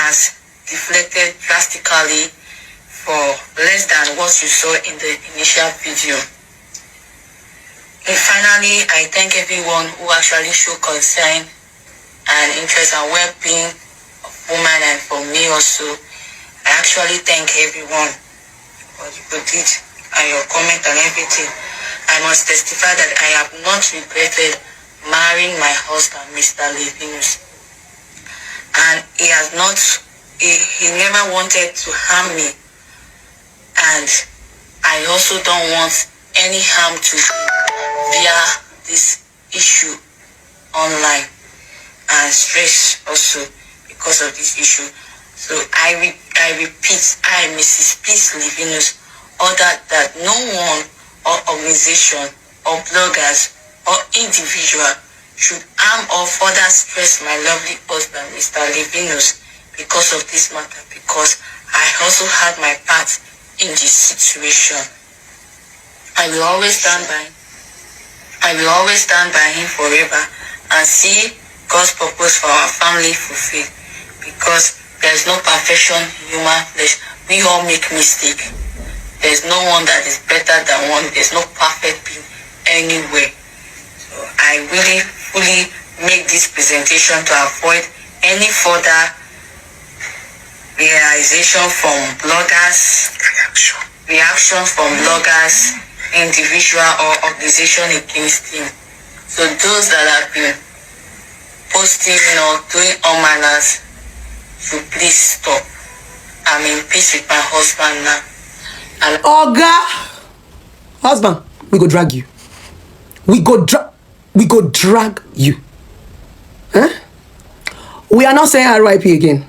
has deflected drastically for less than what you saw in the initial video. And finally, I thank everyone who actually showed concern and interest and well-being of women, and for me also. I actually thank everyone for the did and your comment and everything. I must testify that I have not regretted marrying my husband, Mr. Levinus. And he never wanted to harm me. And I also don't want any harm to him via this issue online, and stress also because of this issue. So I repeat, I, Mrs. Peace Levinus, order that no one or organization or bloggers or individual should harm or further stress my lovely husband, Mr. Levinus, because of this matter, because I also had my part in this situation. I will always stand by him forever and see God's purpose for our family fulfilled, because there's no perfection in human flesh. We all make mistakes. There's no one that is better than one. There's no perfect being anywhere. So I really fully make this presentation to avoid any further reaction from bloggers, individual or organization against him. So those that have been posting or doing unmanners should please stop. I'm in peace with my husband now. And husband, we go drag you. We go drag you. Huh? We are not saying RIP again.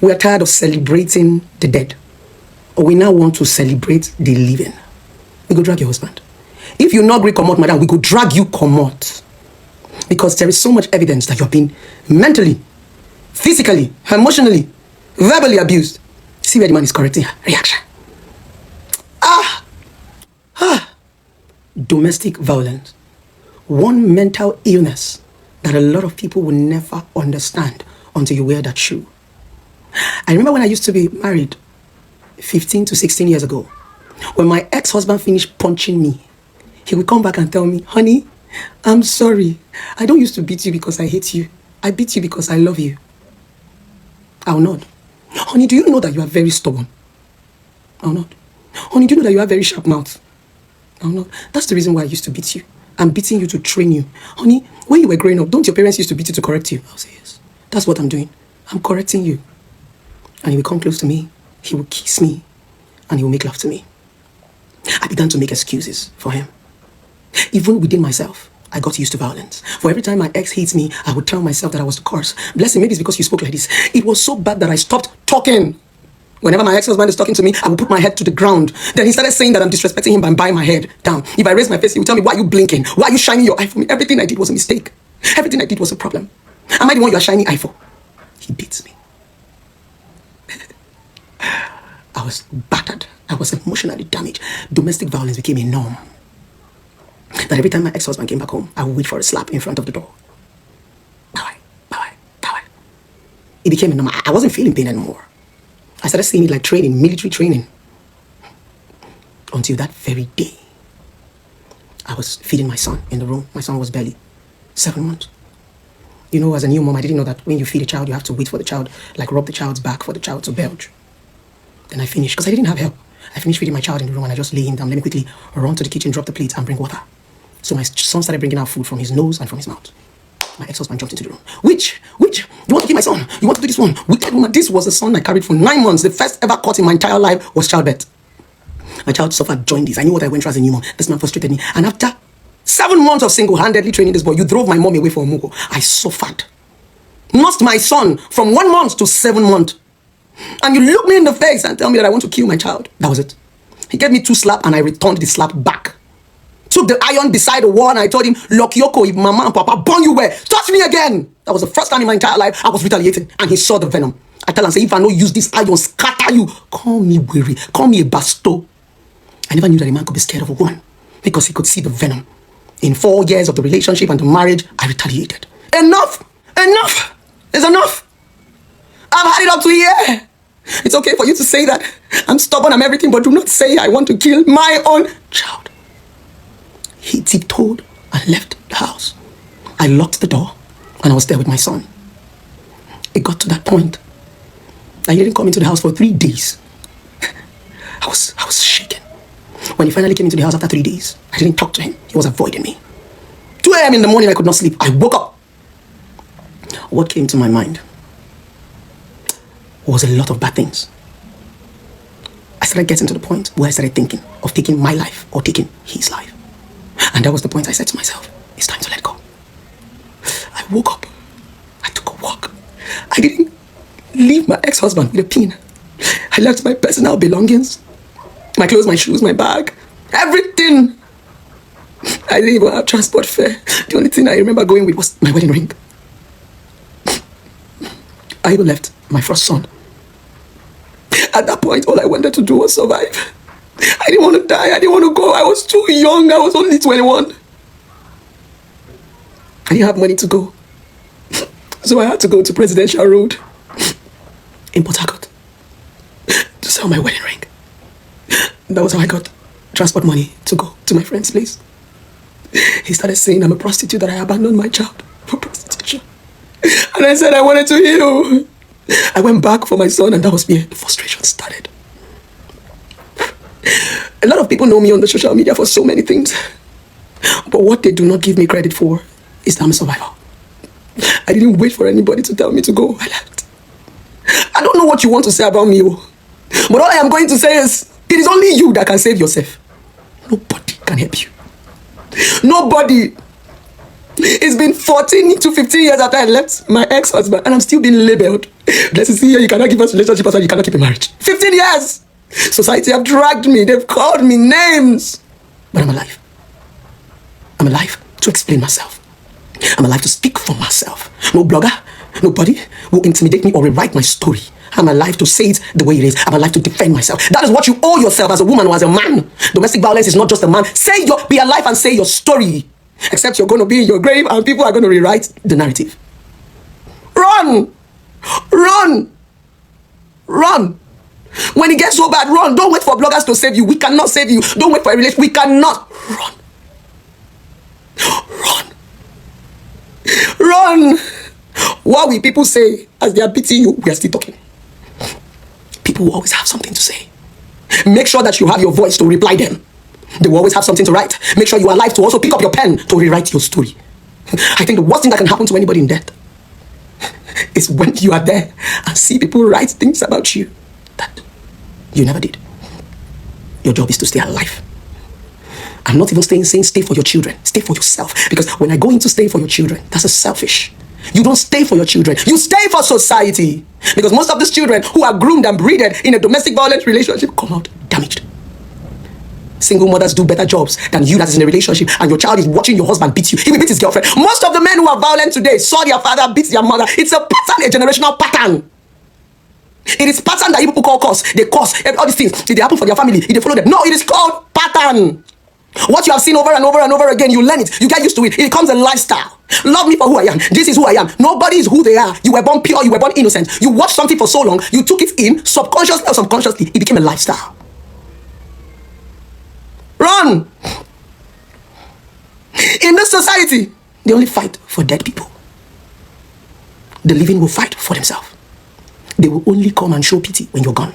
We are tired of celebrating the dead. We now want to celebrate the living. We go drag your husband. If you not agree, come out, madam, we go drag you, come out. Because there is so much evidence that you have been mentally, physically, emotionally, verbally abused. See where the man is correcting her reaction. Domestic violence. One mental illness that a lot of people will never understand until you wear that shoe. I remember when I used to be married 15 to 16 years ago. When my ex-husband finished punching me, he would come back and tell me, honey, I'm sorry. I don't used to beat you because I hate you. I beat you because I love you. I'll not. Honey, do you know that you are very stubborn? I'll not. Honey, do you know that you have very sharp mouth? I'll not. That's the reason why I used to beat you. I'm beating you to train you. Honey, when you were growing up, don't your parents used to beat you to correct you? I'll say, yes. That's what I'm doing. I'm correcting you. And he will come close to me. He will kiss me. And he will make love to me. I began to make excuses for him. Even within myself, I got used to violence. For every time my ex hates me, I would tell myself that I was the curse. Bless him, maybe it's because you spoke like this. It was so bad that I stopped talking. Whenever my ex-husband is talking to me, I would put my head to the ground. Then he started saying that I'm disrespecting him by buying my head down. If I raise my face, he would tell me, why are you blinking? Why are you shining your eye for me? Everything I did was a mistake. Everything I did was a problem. Am I the one you are shining eye for? He beats me. I was battered. I was emotionally damaged. Domestic violence became a norm. That every time my ex-husband came back home, I would wait for a slap in front of the door. Bye. It became a norm. I wasn't feeling pain anymore. I started seeing it like training, military training. Until that very day, I was feeding my son in the room. My son was barely 7 months. You know, as a new mom, I didn't know that when you feed a child, you have to wait for the child, like rub the child's back for the child to belch. Then I finished, because I didn't have help. I finished feeding my child in the room and I just lay him down. Let me quickly run to the kitchen, drop the plate and bring water. So my son started bringing out food from his nose and from his mouth. My ex-husband jumped into the room. Which? You want to kill my son? You want to do this one? Wicked woman. This was the son I carried for 9 months. The first ever cut in my entire life was childbirth. My child suffered jaundice. I knew what I went through as a new mom. This man frustrated me. And after 7 months of single-handedly training this boy, you drove my mom away for a mugo. I suffered. Lost my son from 1 month to 7 months. And you look me in the face and tell me that I want to kill my child. That was it. He gave me 2 slaps and I returned the slap back. Took the iron beside the wall and I told him, look, Yoko, if mama and papa burn you where, touch me again. That was the first time in my entire life I was retaliating. And he saw the venom. I tell him, say, if I don't use this iron, scatter you. Call me weary. Call me a basto. I never knew that a man could be scared of a woman because he could see the venom. In 4 years of the relationship and the marriage, I retaliated. Enough is enough. it up to here. It's okay for you to say that I'm stubborn, I'm everything, but do not say I want to kill my own child. He tiptoed and left the house. I locked the door and I was there with my son. It got to that point that he didn't come into the house for 3 days. I was shaken. When he finally came into the house after 3 days, I didn't talk to him. He was avoiding me. 2 a.m. in the morning, I could not sleep. I woke up. What came to my mind was a lot of bad things. I started getting to the point where I started thinking of taking my life or taking his life. And that was the point I said to myself, it's time to let go. I woke up. I took a walk. I didn't leave my ex-husband with a pin. I left my personal belongings, my clothes, my shoes, my bag, everything. I didn't even have transport fare. The only thing I remember going with was my wedding ring. I even left my first son. At that point, all I wanted to do was survive. I didn't want to die. I didn't want to go. I was too young. I was only 21. I didn't have money to go. So I had to go to Presidential Road in Port Harcourt to sell my wedding ring. That was how I got transport money to go to my friend's place. He started saying I'm a prostitute, that I abandoned my child for prostitution. And I said I wanted to heal. I went back for my son, and that was where the frustration started. A lot of people know me on the social media for so many things. But what they do not give me credit for is that I'm a survivor. I didn't wait for anybody to tell me to go. I left. I don't know what you want to say about me, but all I am going to say is, it is only you that can save yourself. Nobody can help you. Nobody. It's been 14 to 15 years after I left my ex-husband, and I'm still being labeled. Let's see here, you cannot give us a relationship, so you cannot keep a marriage. 15 years! Society have dragged me, they've called me names. But I'm alive. I'm alive to explain myself. I'm alive to speak for myself. No blogger, nobody will intimidate me or rewrite my story. I'm alive to say it the way it is. I'm alive to defend myself. That is what you owe yourself as a woman or as a man. Domestic violence is not just a man. Be alive and say your story. Except you're going to be in your grave and people are going to rewrite the narrative. Run! Run! Run! When it gets so bad, run. Don't wait for bloggers to save you. We cannot save you. Don't wait for a relationship. We cannot. Run. Run. Run. What will people say as they are beating you? We are still talking. People will always have something to say. Make sure that you have your voice to reply them. They will always have something to write. Make sure you are alive to also pick up your pen to rewrite your story. I think the worst thing that can happen to anybody in death is when you are there and see people write things about you that you never did. Your job is to stay alive. I'm not even saying stay for your children. Stay for yourself. Because when I go into stay for your children, that's a selfish. You don't stay for your children. You stay for society. Because most of these children who are groomed and breeded in a domestic violence relationship come out damaged. Single mothers do better jobs than you that is in a relationship and your child is watching your husband beat you. He will beat his girlfriend. Most of the men who are violent today saw their father beat their mother. It's a pattern, a generational pattern. It is pattern that you people call cause. They cause all these things. If they happen for their family, if they follow them. No, it is called pattern. What you have seen over and over and over again, you learn it. You get used to it. It becomes a lifestyle. Love me for who I am. This is who I am. Nobody is who they are. You were born pure. You were born innocent. You watched something for so long. You took it in, subconsciously or subconsciously. It became a lifestyle. Run! In this society, they only fight for dead people. The living will fight for themselves. They will only come and show pity when you're gone.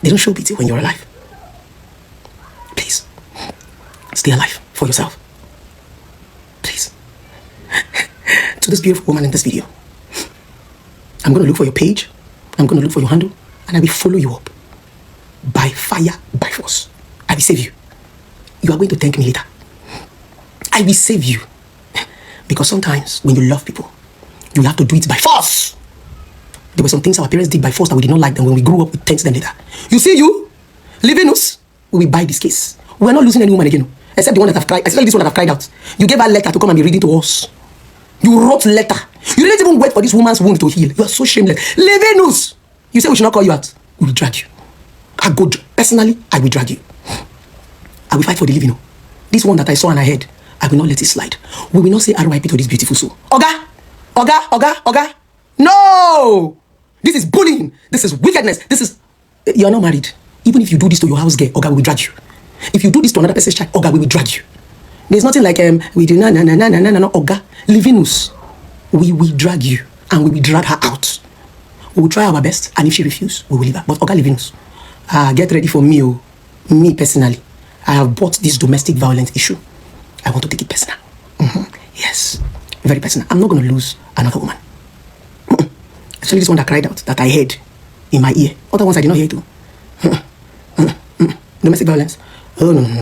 They don't show pity when you're alive. Please, stay alive for yourself. Please. To this beautiful woman in this video, I'm going to look for your page, I'm going to look for your handle, and I will follow you up. By fire, by force. I will save you. You are going to thank me later. I will save you. Because sometimes when you love people, you have to do it by force. There were some things our parents did by force that we did not like, and when we grew up, we thanked them later. You see, you leaving us, we will buy this case. We are not losing any woman again, except the one that have cried, especially this one that have cried out. You gave her letter to come and be reading to us. You wrote letter. You didn't even wait for this woman's wound to heal. You are so shameless. Leaving us. You say we should not call you out. We will drag you. I go personally. I will drag you. I will fight for the living. This one that I saw and I heard, I will not let it slide. We will not say RIP to this beautiful soul. Oga! Oga! Oga! Oga! No! This is bullying. This is wickedness. This is... You're not married. Even if you do this to your house girl, Oga will drag you. If you do this to another person's child, Oga will drag you. There's nothing like, we do no, Oga. Living us. We will drag you and we will drag her out. We will try our best, and if she refuses, we will leave her. But Oga living us. Get ready for me, oh. Me personally. I have bought this domestic violence issue. I want to take it personal. Yes. Very personal. I'm not going to lose another woman. Actually, this one that cried out, that I heard in my ear. Other ones I did not hear too. Domestic violence. Oh, no.